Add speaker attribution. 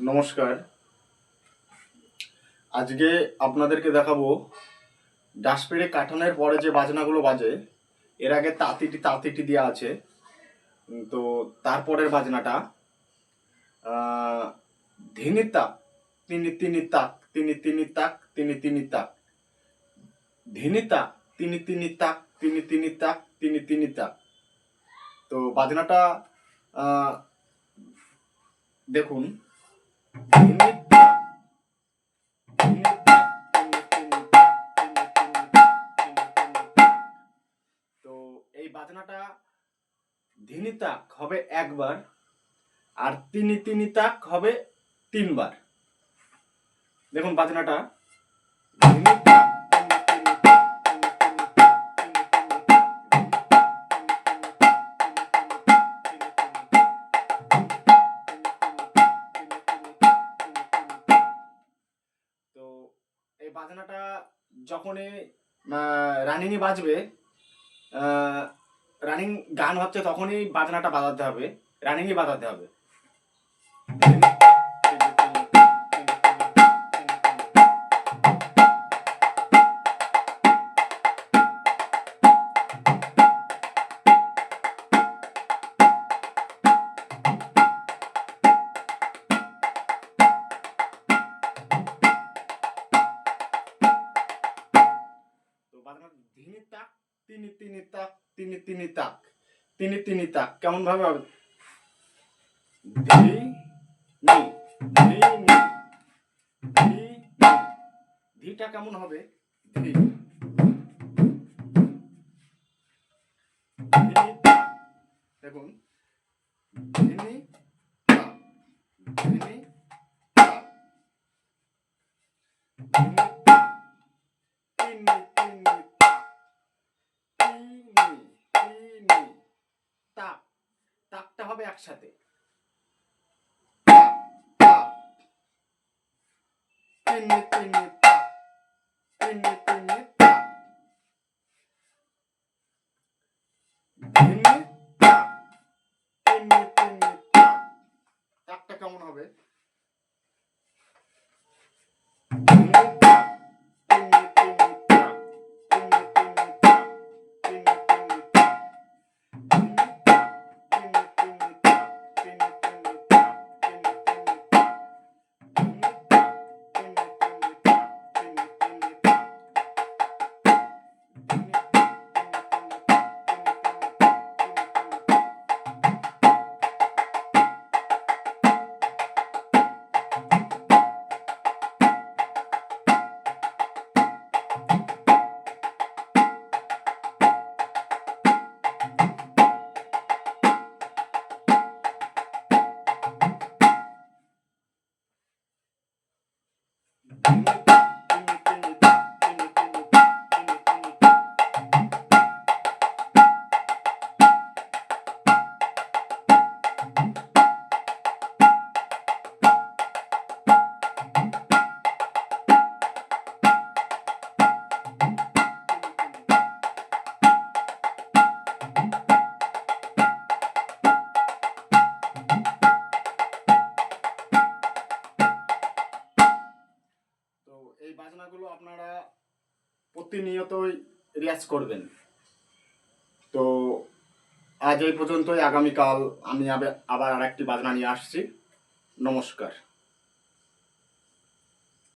Speaker 1: নমস্কার। আজকে আপনাদেরকে দেখাবো ডাসপিরে কাটানোর পরে যে বাজনাগুলো বাজে। এর আগে তাঁতিটি তাঁতিটি দেওয়া আছে, তো তারপরের বাজনাটা ধিনি তাক তিনি তিনি তাক তিনি তিনি তাক তিনি তিনি তাক, ধিনি তাক তিনি তিনি তাক তিনি তিনি তাক তিনি তিনি তাক। তো বাজনাটা দেখুন। তো এই বাজনাটা ধিনি তাক হবে একবার, আর তিনি তিনি তাক হবে তিনবার। দেখুন বাজনাটা তো এই বাজনাটা যখনই রানিংয়ে বাজবে, রানিং গান হচ্ছে তখনই বাজনাটা বাজাতে হবে, রানিংয়ে বাজাতে হবে। ধিনি তাক তিনি তিনি তাক তিনি তিনি তাক তিনি তিনি তাক কেমন ভাবে হবে? ধি নি ধি নি ধি নি, ধিটা কেমন হবে? ধি ধিনি তাক। দেখুন ধিনি তাক ধিনি তাক ধিনি তাক তিনি তিনি তাক, তাকটা হবে একসাথে। তিনি তিনি তাক তিনি তিনি তাক, ধিনি তাক তিনি তিনি তাক। তাকটা কেমন হবে? এই বাজনাগুলো আপনারা প্রতিনিয়তই রিয়াজ করবেন। তো আজ এই পর্যন্তই। আগামীকাল আমি আবার আরেকটি বাজনা নিয়ে আসছি। নমস্কার।